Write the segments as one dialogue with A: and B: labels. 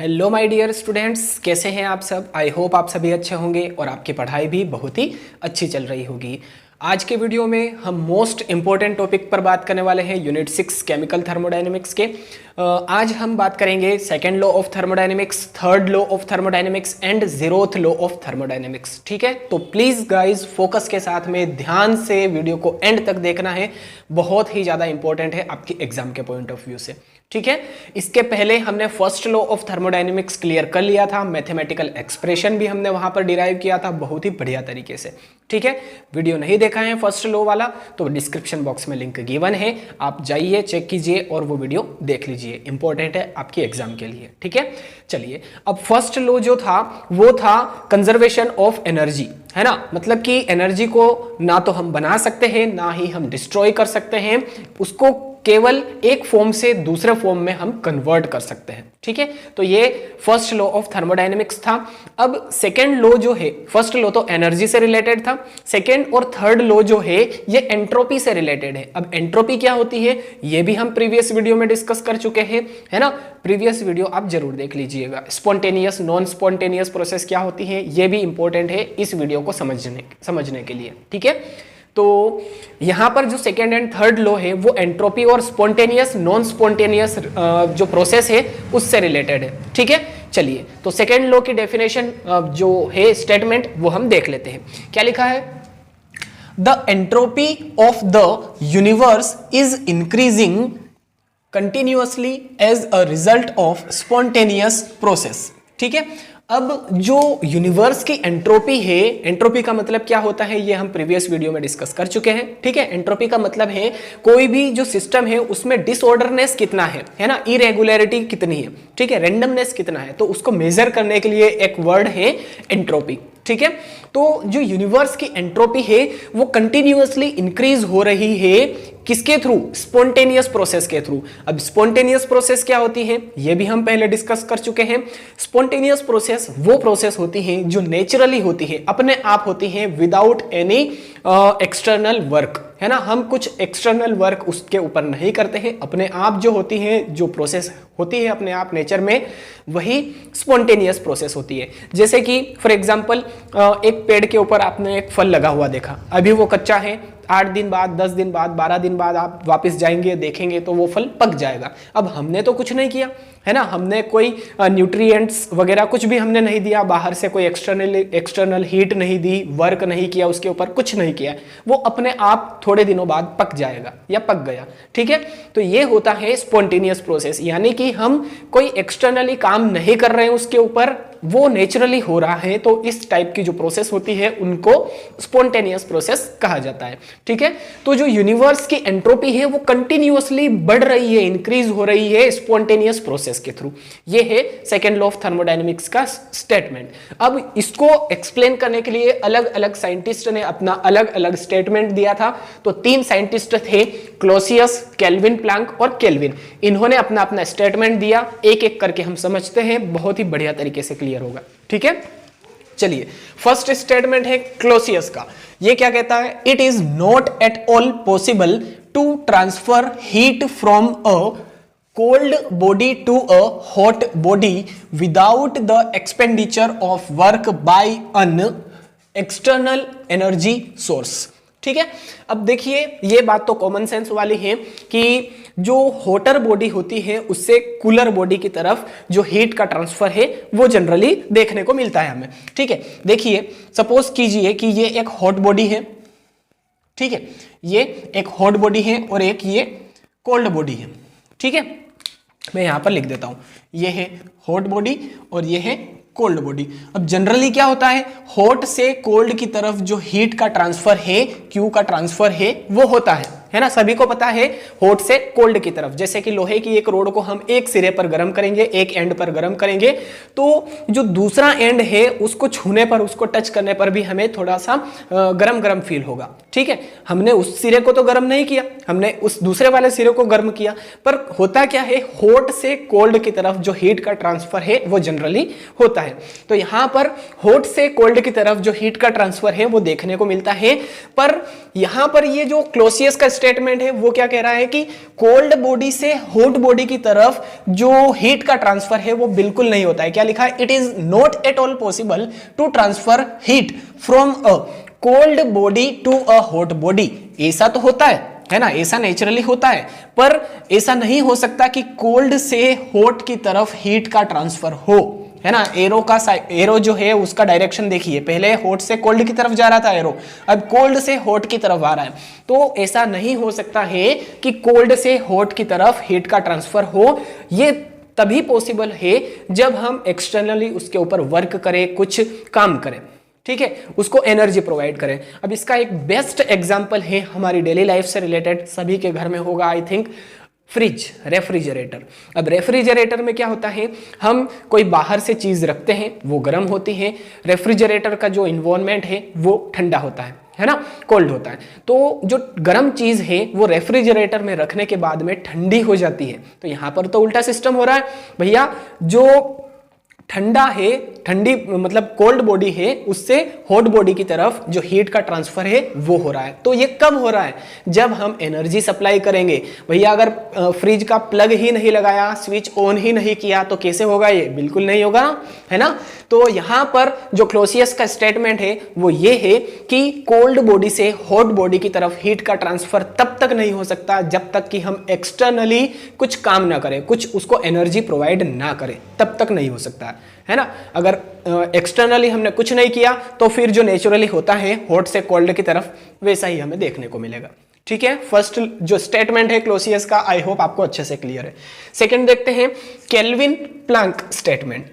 A: Hello my dear students, कैसे हैं आप सब। आई होप आप सभी अच्छे होंगे और आपकी पढ़ाई भी बहुत ही अच्छी चल रही होगी। आज के वीडियो में हम मोस्ट इम्पॉर्टेंट टॉपिक पर बात करने वाले हैं यूनिट 6 केमिकल थर्मोडायनेमिक्स के। आज हम बात करेंगे second law of thermodynamics, third law of thermodynamics and 0th law of thermodynamics. ठीक है, तो प्लीज़ गाइज फोकस के साथ में ध्यान से वीडियो को एंड तक देखना है, बहुत ही ज़्यादा इंपॉर्टेंट है आपकी एग्जाम के पॉइंट ऑफ व्यू से। ठीक है, इसके पहले हमने first law of thermodynamics clear कर लिया था, मैथमेटिकल एक्सप्रेशन भी हमने वहां पर डिराइव किया था बहुत ही बढ़िया तरीके से। ठीक है, वीडियो नहीं देखा है फर्स्ट लॉ वाला तो डिस्क्रिप्शन बॉक्स में लिंक गिवन है, आप जाइए चेक कीजिए और वो वीडियो देख लीजिए, इंपॉर्टेंट है आपकी एग्जाम के लिए। ठीक है, चलिए अब फर्स्ट लॉ जो था वो था कंजर्वेशन ऑफ एनर्जी, है ना। मतलब कि एनर्जी को ना तो हम बना सकते हैं ना ही हम डिस्ट्रॉय कर सकते हैं, उसको केवल एक फॉर्म से दूसरे फॉर्म में हम कन्वर्ट कर सकते हैं। ठीक है, तो ये फर्स्ट लॉ ऑफ थर्मोडायनेमिक्स था। अब सेकेंड लॉ जो है, फर्स्ट लॉ तो एनर्जी से रिलेटेड था, सेकेंड और थर्ड लॉ जो है ये एंट्रोपी से रिलेटेड है। अब एंट्रोपी क्या होती है ये भी हम प्रीवियस वीडियो में डिस्कस कर चुके हैं, है ना। प्रीवियस वीडियो आप जरूर देख लीजिएगा। स्पॉन्टेनियस नॉन स्पॉन्टेनियस प्रोसेस क्या होती है ये भी इंपॉर्टेंट है इस वीडियो को समझने के लिए। ठीक है, तो यहां पर जो सेकेंड एंड थर्ड लॉ है वो एंट्रोपी और स्पॉन्टेनियस नॉन स्पॉन्टेनियस जो प्रोसेस है उससे रिलेटेड है। ठीक है, चलिए तो सेकेंड लॉ की डेफिनेशन जो है स्टेटमेंट वो हम देख लेते हैं। क्या लिखा है, the entropy of the universe is increasing continuously as a result of spontaneous process. ठीक है, अब जो यूनिवर्स की एंट्रोपी है, एंट्रोपी का मतलब क्या होता है ये हम प्रीवियस वीडियो में डिस्कस कर चुके हैं। ठीक है, एंट्रोपी का मतलब है कोई भी जो सिस्टम है उसमें डिसऑर्डरनेस कितना है ना, इरेगुलरिटी कितनी है, ठीक है, रैंडमनेस कितना है, तो उसको मेजर करने के लिए एक वर्ड है एंट्रोपी। ठीक है, तो जो यूनिवर्स की एंट्रोपी है वो कंटिन्यूअसली इंक्रीज हो रही है, किसके थ्रू, स्पॉन्टेनियस प्रोसेस के थ्रू। अब स्पॉन्टेनियस प्रोसेस क्या होती है ये भी हम पहले डिस्कस कर चुके हैं। स्पॉन्टेनियस प्रोसेस वो प्रोसेस होती है जो नेचुरली होती है, अपने आप होती है, विदाउट एनी एक्सटर्नल वर्क, है ना। हम कुछ एक्सटर्नल वर्क उसके ऊपर नहीं करते हैं, अपने आप जो होती है, जो प्रोसेस होती है अपने आप नेचर में, वही स्पॉन्टेनियस प्रोसेस होती है। जैसे कि फॉर एग्जांपल एक पेड़ के ऊपर आपने एक फल लगा हुआ देखा, अभी वो कच्चा है, 8 दिन बाद, 10 दिन बाद, 12 दिन बाद आप वापस जाएंगे देखेंगे तो वो फल पक जाएगा। अब हमने तो कुछ नहीं किया, है ना, हमने कोई न्यूट्रिएंट्स वगैरह कुछ भी हमने नहीं दिया, बाहर से कोई एक्सटर्नल हीट नहीं दी, वर्क नहीं किया उसके ऊपर, कुछ नहीं किया, वो अपने आप थोड़े दिनों बाद पक जाएगा या पक गया। ठीक है, तो ये होता है स्पॉन्टेनियस प्रोसेस, यानी कि हम कोई एक्सटर्नली काम नहीं कर रहे हैं उसके ऊपर, वो नेचुरली हो रहा है। तो इस टाइप की जो प्रोसेस होती है उनको स्पॉन्टेनियस प्रोसेस कहा जाता है। ठीक है, तो जो यूनिवर्स की एंट्रोपी है वो कंटिन्यूअसली बढ़ रही है, इंक्रीज हो रही है स्पॉन्टेनियस प्रोसेस के थ्रू। ये है सेकेंड लॉ ऑफ थर्मोडायनेमिक्स का स्टेटमेंट। अब इसको एक्सप्लेन करने के लिए अलग अलग साइंटिस्ट ने अपना अलग अलग स्टेटमेंट दिया था। तो 3 साइंटिस्ट थे, क्लॉसियस, केल्विन प्लैंक और केल्विन। इन्होंने अपना अपना स्टेटमेंट दिया, एक एक करके हम समझते हैं, बहुत ही बढ़िया तरीके से क्लियर होगा। ठीक है, चलिए फर्स्ट स्टेटमेंट है क्लॉसियस का। ये क्या कहता है, it is not at all possible to transfer heat from a cold body to a hot body without the expenditure of work by an external energy source. ठीक है, अब देखिए ये बात तो कॉमन सेंस वाली है कि जो हॉटर बॉडी होती है उससे कूलर बॉडी की तरफ जो हीट का ट्रांसफर है वो जनरली देखने को मिलता है हमें। ठीक है, देखिए सपोज कीजिए कि ये एक हॉट बॉडी है, ठीक है, ये एक हॉट बॉडी है और एक ये कोल्ड बॉडी है। ठीक है, मैं यहां पर लिख देता हूं, ये है हॉट बॉडी और ये है कोल्ड बॉडी। अब जनरली क्या होता है, हॉट से कोल्ड की तरफ जो हीट का ट्रांसफर है, क्यू का ट्रांसफर है, वो होता है ना, सभी को पता है, हॉट से कोल्ड की तरफ। जैसे कि लोहे की एक रोड को हम एक सिरे पर गर्म करेंगे, एक एंड पर गर्म करेंगे, तो जो दूसरा एंड है उसको छूने पर, उसको टच करने पर भी हमें थोड़ा सा गरम गरम फील होगा। ठीक है, हमने उस सिरे को तो गर्म नहीं किया, हमने उस दूसरे वाले सिरे को गर्म किया, पर होता क्या है, हॉट से कोल्ड की तरफ जो हीट का ट्रांसफर है वो जनरली होता है। तो यहां पर हॉट से कोल्ड की तरफ जो हीट का ट्रांसफर है वो देखने को मिलता है। पर यहां पर ये जो क्लॉसियस का स्टेटमेंट है वो क्या कह रहा है कि कोल्ड बॉडी से हॉट बॉडी की तरफ जो हीट का ट्रांसफर है वो बिल्कुल नहीं होता है। क्या लिखा है? It is not at all possible to transfer heat from a cold body to a hot body. ऐसा तो होता है ना, ऐसा नेचुरली होता है, पर ऐसा नहीं हो सकता कि कोल्ड से हॉट की तरफ हीट का ट्रांसफर हो, है ना। एरो जो है उसका डायरेक्शन देखिए, पहले हॉट से कोल्ड की तरफ जा रहा था एरो, अब कोल्ड से हॉट की तरफ आ रहा है। तो ऐसा नहीं हो सकता है कि कोल्ड से हॉट की तरफ हीट का ट्रांसफर हो। ये तभी पॉसिबल है जब हम एक्सटर्नली उसके ऊपर वर्क करें, कुछ काम करें, ठीक है, उसको एनर्जी प्रोवाइड करें। अब इसका एक बेस्ट एग्जांपल है हमारी डेली लाइफ से रिलेटेड, सभी के घर में होगा आई थिंक, फ्रिज, रेफ्रिजरेटर। अब रेफ्रिजरेटर में क्या होता है, हम कोई बाहर से चीज रखते हैं, वो गर्म होती है, रेफ्रिजरेटर का जो इन्वायरमेंट है वो ठंडा होता है ना, कोल्ड होता है। तो जो गर्म चीज है वो रेफ्रिजरेटर में रखने के बाद में ठंडी हो जाती है। तो यहां पर तो उल्टा सिस्टम हो रहा है भैया, जो ठंडा है, ठंडी मतलब कोल्ड बॉडी है, उससे हॉट बॉडी की तरफ जो हीट का ट्रांसफर है वो हो रहा है। तो ये कब हो रहा है? जब हम एनर्जी सप्लाई करेंगे। भैया अगर फ्रिज का प्लग ही नहीं लगाया, स्विच ऑन ही नहीं किया तो कैसे होगा? ये बिल्कुल नहीं होगा, है ना। तो यहां पर जो क्लॉसियस का स्टेटमेंट है वो ये है कि कोल्ड बॉडी से हॉट बॉडी की तरफ हीट का ट्रांसफर तब तक नहीं हो सकता जब तक कि हम एक्सटर्नली कुछ काम ना करें, कुछ उसको एनर्जी प्रोवाइड ना करें, तब तक नहीं हो सकता है ना। अगर एक्सटर्नली हमने कुछ नहीं किया तो फिर जो नेचुरली होता है हॉट से कोल्ड की तरफ, वैसा ही हमें देखने को मिलेगा। ठीक है, फर्स्ट जो स्टेटमेंट है क्लॉसियस का, आई होप आपको अच्छे से क्लियर है। सेकंड देखते हैं केल्विन प्लैंक स्टेटमेंट।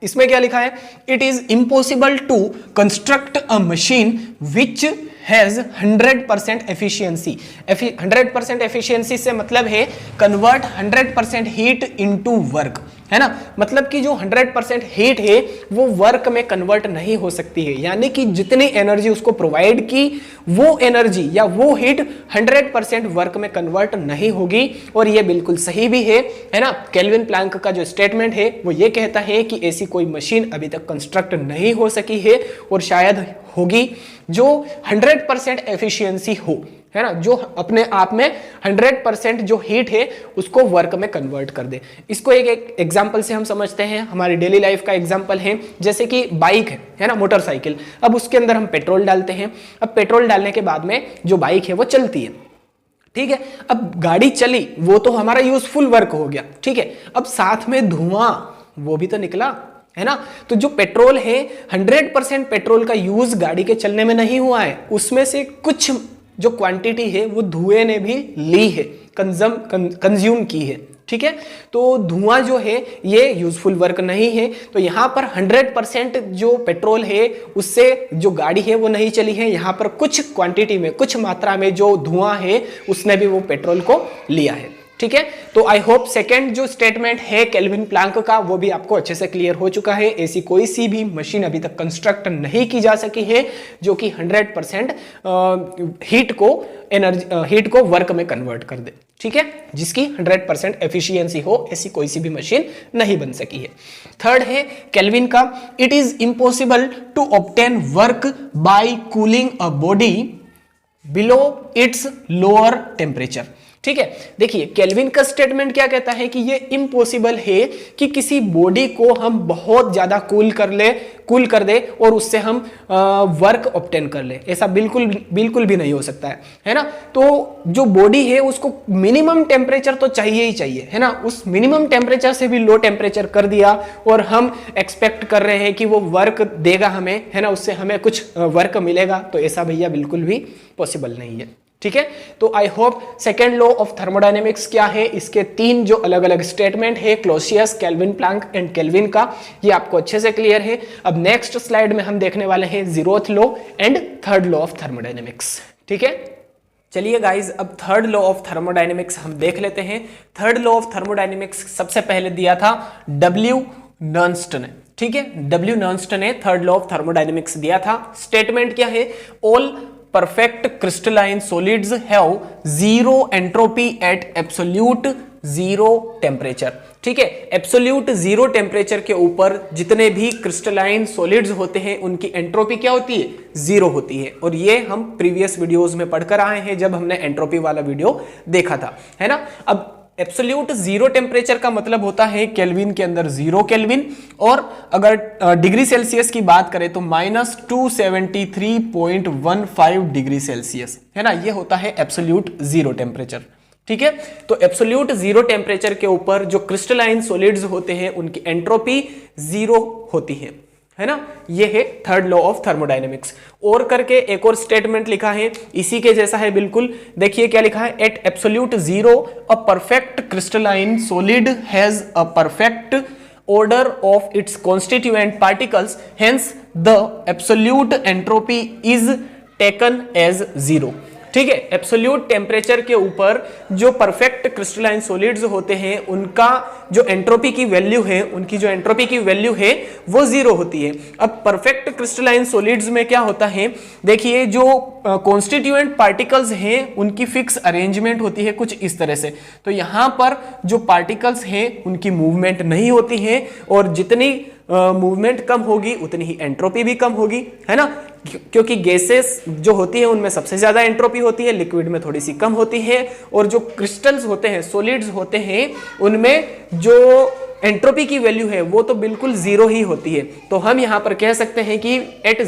A: इसमें क्या लिखा है? It is impossible to construct a machine which has 100% efficiency. 100% efficiency से मतलब है कन्वर्ट 100% हीट इनटू वर्क, है ना। मतलब कि जो 100% हीट है वो वर्क में कन्वर्ट नहीं हो सकती है, यानी कि जितनी एनर्जी उसको प्रोवाइड की वो एनर्जी या वो हीट 100% वर्क में कन्वर्ट नहीं होगी। और ये बिल्कुल सही भी है ना। केल्विन प्लैंक का जो स्टेटमेंट है वो ये कहता है कि ऐसी कोई मशीन अभी तक कंस्ट्रक्ट नहीं हो सकी है और शायद होगी जो 100% एफिशिएंसी हो, है ना, जो अपने आप में 100% जो हीट है उसको वर्क में कन्वर्ट कर दे। इसको एक एग्जांपल से हम समझते हैं, हमारी डेली लाइफ का एग्जांपल है, जैसे कि बाइक है ना, मोटरसाइकिल। अब उसके अंदर हम पेट्रोल डालते हैं, अब पेट्रोल डालने के बाद में जो बाइक है वो चलती है, ठीक है। अब गाड़ी चली, वो तो हमारा यूजफुल वर्क हो गया, ठीक है। अब साथ में धुआं वो भी तो निकला, है ना। तो जो पेट्रोल है 100% पेट्रोल का यूज गाड़ी के चलने में नहीं हुआ है, उसमें से कुछ जो क्वांटिटी है वो धुएं ने भी ली है, कंज्यूम की है, ठीक है। तो धुआं जो है ये यूजफुल वर्क नहीं है। तो यहां पर 100% जो पेट्रोल है उससे जो गाड़ी है वो नहीं चली है, यहां पर कुछ क्वांटिटी में, कुछ मात्रा में जो धुआं है उसने भी वो पेट्रोल को लिया है, ठीक है। तो आई होप सेकेंड जो स्टेटमेंट है केल्विन प्लैंक का वो भी आपको अच्छे से क्लियर हो चुका है। ऐसी कोई सी भी मशीन अभी तक कंस्ट्रक्ट नहीं की जा सकी है जो कि 100% हीट को वर्क में कन्वर्ट कर दे, ठीक है, जिसकी 100% एफिशिएंसी हो, ऐसी कोई सी भी मशीन नहीं बन सकी है। थर्ड है केल्विन का, it is impossible to obtain work by cooling a body below its lower temperature, ठीक है। देखिए केल्विन का स्टेटमेंट क्या कहता है कि ये इम्पॉसिबल है कि किसी बॉडी को हम बहुत ज्यादा कूल कर दे और उससे हम वर्क ऑब्टेन कर ले, ऐसा बिल्कुल भी नहीं हो सकता है ना। तो जो बॉडी है उसको मिनिमम टेम्परेचर तो चाहिए ही चाहिए, है ना। उस मिनिमम टेम्परेचर से भी लो टेम्परेचर कर दिया और हम एक्सपेक्ट कर रहे हैं कि वो वर्क देगा हमें, है ना, उससे हमें कुछ वर्क मिलेगा, तो ऐसा भैया बिल्कुल भी पॉसिबल नहीं है, ठीक है। तो I hope second law of thermodynamics क्या है, इसके 3 जो अलग अलग स्टेटमेंट है, Clausius, Kelvin Planck and Kelvin का, ये आपको अच्छे से क्लियर है। अब नेक्स्ट स्लाइड में हम देखने वाले हैं 0th law and third law of thermodynamics, ठीक है। चलिए गाइज, अब थर्ड लॉ ऑफ थर्मोडायनेमिक्स हम देख लेते हैं। थर्ड लॉ ऑफ थर्मोडायनेमिक्स सबसे पहले दिया था W नर्न्स्ट ने, ठीक है। W नर्न्स्ट ने थर्ड लॉ ऑफ थर्मोडायनेमिक्स दिया था। स्टेटमेंट क्या है? All perfect crystalline solids have zero entropy at absolute zero temperature. ठीक है, एब्सोल्यूट जीरो टेम्परेचर के ऊपर जितने भी क्रिस्टलाइन सॉलिड्स होते हैं उनकी एंट्रोपी क्या होती है, जीरो होती है। और ये हम प्रीवियस वीडियोस में पढ़कर आए हैं जब हमने एंट्रोपी वाला वीडियो देखा था, है ना। अब एब्सोल्यूट जीरो टेम्परेचर का मतलब होता है केल्विन के अंदर 0 केल्विन, और अगर डिग्री सेल्सियस की बात करें तो -273.15 डिग्री सेल्सियस, है ना। ये होता है एब्सोल्यूट जीरो टेम्परेचर। ठीक है, तो एब्सोल्यूट जीरो टेम्परेचर के ऊपर जो क्रिस्टलाइन सॉलिड्स होते हैं उनकी एंट्रोपी जीरो होती है ना। ये है थर्ड लॉ ऑफ थर्मोडायनेमिक्स। और करके एक और स्टेटमेंट लिखा है इसी के जैसा है बिल्कुल, देखिए क्या लिखा है, at absolute zero a perfect crystalline solid has a perfect order of its constituent particles, hence the absolute entropy is taken as 0। ठीक है, एब्सोल्यूट टेम्परेचर के ऊपर जो परफेक्ट क्रिस्टलाइन सॉलिड्स होते हैं उनका जो एंट्रोपी की वैल्यू है, उनकी जो एंट्रोपी की वैल्यू है वो 0 होती है। अब परफेक्ट क्रिस्टलाइन सॉलिड्स में क्या होता है, देखिए जो कॉन्स्टिट्यूएंट पार्टिकल्स हैं उनकी फिक्स अरेंजमेंट होती है कुछ इस तरह से। तो यहां पर जो पार्टिकल्स हैं उनकी मूवमेंट नहीं होती है, और जितनी मूवमेंट कम होगी उतनी ही एंट्रोपी भी कम होगी, है ना। क्योंकि गैसेस जो होती है उनमें सबसे ज्यादा एंट्रोपी होती है, लिक्विड में थोड़ी सी कम होती है, और जो क्रिस्टल्स होते हैं, सॉलिड्स होते हैं, उनमें जो एंट्रोपी की वैल्यू है वो तो बिल्कुल 0 ही होती है। तो हम यहां पर कह सकते हैं कि एट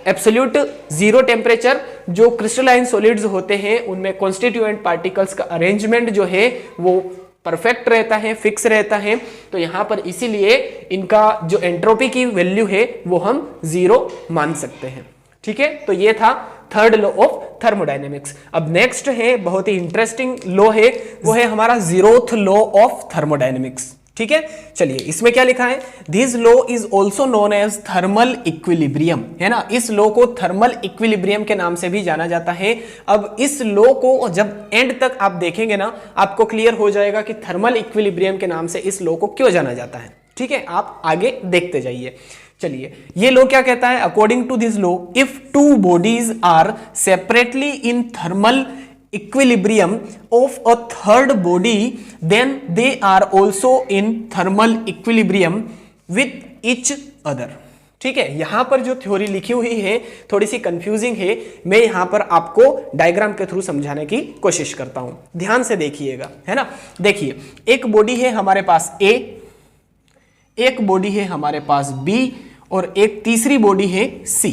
A: एब्सोल्यूट जीरो टेम्परेचर जो क्रिस्टलाइन सॉलिड्स होते हैं उनमें कॉन्स्टिट्यूएंट पार्टिकल्स का अरेंजमेंट जो है वो परफेक्ट रहता है, फिक्स रहता है। तो यहां पर इसीलिए इनका जो एंट्रोपी की वैल्यू है वो हम 0 मान सकते हैं। ठीक है, तो ये था थर्ड लॉ ऑफ थर्मोडायनेमिक्स। अब नेक्स्ट है बहुत ही इंटरेस्टिंग लॉ है, वो है हमारा 0th लॉ ऑफ थर्मोडायनेमिक्स। ठीक है, चलिए इसमें क्या लिखा है, this law is also known as thermal equilibrium, है ना। इस लॉ को थर्मल इक्विलिब्रियम के नाम से भी जाना जाता है। अब इस लॉ को जब एंड तक आप देखेंगे ना, आपको क्लियर हो जाएगा कि थर्मल इक्विलिब्रियम के नाम से इस लॉ को क्यों जाना जाता है। ठीक है, आप आगे देखते जाइए। चलिए ये लॉ क्या कहता है, according to this law if two bodies are separately in thermal equilibrium of a third body then they are also in thermal equilibrium with each other। ठीक है, यहां पर जो थ्योरी लिखी हुई है थोड़ी सी कंफ्यूजिंग है, मैं यहां पर आपको डायग्राम के थ्रू समझाने की कोशिश करता हूं, ध्यान से देखिएगा, है ना। देखिए एक बॉडी है हमारे पास A, एक बॉडी है हमारे पास B, और एक तीसरी बॉडी है C।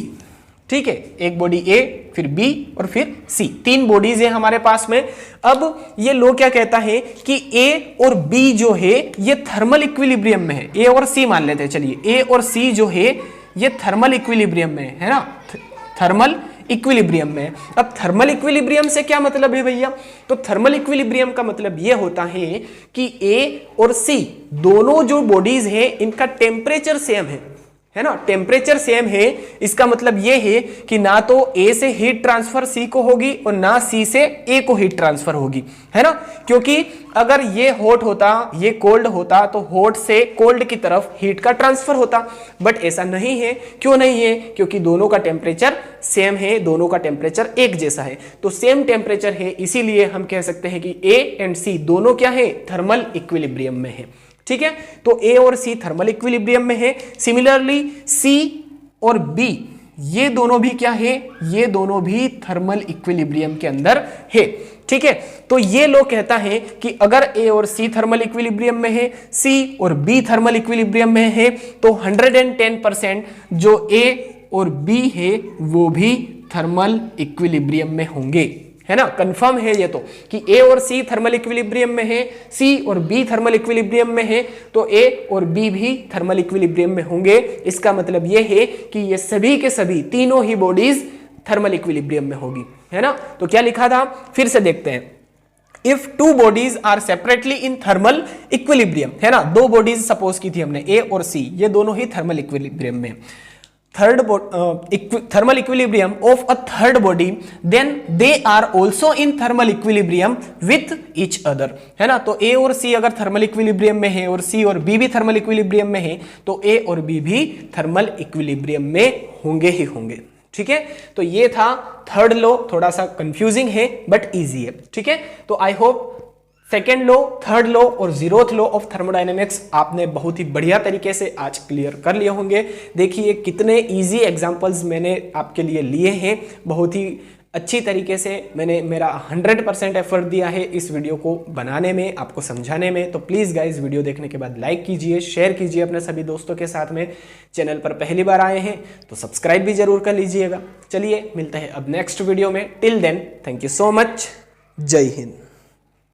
A: ठीक है, एक बॉडी A, फिर B और फिर C, 3 बॉडीज है हमारे पास में। अब ये लॉ क्या कहता है कि A और B जो है ये थर्मल इक्विलिब्रियम में है। A और C मान लेते हैं, चलिए A और C जो है ये थर्मल इक्विलिब्रियम में है ना, थर्मल इक्विलिब्रियम में। अब थर्मल इक्विलिब्रियम से क्या मतलब है भैया, तो थर्मल इक्विलिब्रियम का मतलब ये होता है कि A और C दोनों जो बॉडीज है इनका टेम्परेचर सेम है ना, टेम्परेचर सेम है। इसका मतलब यह है कि ना तो A से हीट ट्रांसफर C को होगी और ना C से A को हीट ट्रांसफर होगी, है ना। क्योंकि अगर ये हॉट होता, ये कोल्ड होता, तो हॉट से कोल्ड की तरफ हीट का ट्रांसफर होता, बट ऐसा नहीं है। क्यों नहीं है, क्योंकि दोनों का टेम्परेचर सेम है, दोनों का टेम्परेचर एक जैसा है। तो सेम टेम्परेचर है, इसीलिए हम कह सकते हैं कि A एंड C दोनों क्या है, थर्मल इक्विलिब्रियम में है। ठीक है, तो A और C थर्मल इक्विलिब्रियम में है। सिमिलरली C और B ये दोनों भी क्या है, ये दोनों भी थर्मल इक्विलिब्रियम के अंदर है। ठीक है, तो ये लॉ कहता है कि अगर A और C थर्मल इक्विलिब्रियम में है, C और B थर्मल इक्विलिब्रियम में है, तो 110% जो A और B है वो भी थर्मल इक्विलिब्रियम में होंगे, है ना। कंफर्म है ये तो कि A और C थर्मल इक्विलिब्रियम में है, C और B थर्मल इक्विलिब्रियम में है, तो A और B भी थर्मल इक्विलिब्रियम में होंगे। इसका मतलब ये है कि ये सभी के सभी तीनों ही बॉडीज थर्मल इक्विलिब्रियम में होगी, है ना। तो क्या लिखा था, फिर से देखते हैं। If two bodies are separately in thermal equilibrium, है ना, 2 बॉडीज सपोज की थी हमने A और C, ये दोनों ही थर्मल इक्विलिब्रियम में। thermal equilibrium of a third body, then they are also in thermal equilibrium with each other, है ना। तो A और C अगर थर्मल इक्विलिब्रियम में है और C और B भी थर्मल इक्विलिब्रियम में है, तो A और B भी थर्मल इक्विलिब्रियम में होंगे ही होंगे। ठीक है, तो ये था थर्ड लॉ, थोड़ा सा कंफ्यूजिंग है बट इजी है। ठीक है, तो I hope second law, third law और जीरोथ लॉ ऑफ थर्मोडायनेमिक्स आपने बहुत ही बढ़िया तरीके से आज क्लियर कर लिए होंगे। देखिए कितने इजी एग्जांपल्स मैंने आपके लिए लिए हैं, बहुत ही अच्छी तरीके से मैंने मेरा 100% एफर्ट दिया है इस वीडियो को बनाने में, आपको समझाने में। तो प्लीज़ गाइज वीडियो देखने के बाद लाइक कीजिए, शेयर कीजिए अपने सभी दोस्तों के साथ में। चैनल पर पहली बार आए हैं तो सब्सक्राइब भी जरूर कर लीजिएगा। चलिए मिलते हैं अब नेक्स्ट वीडियो में। Till then thank you so much. जय हिंद।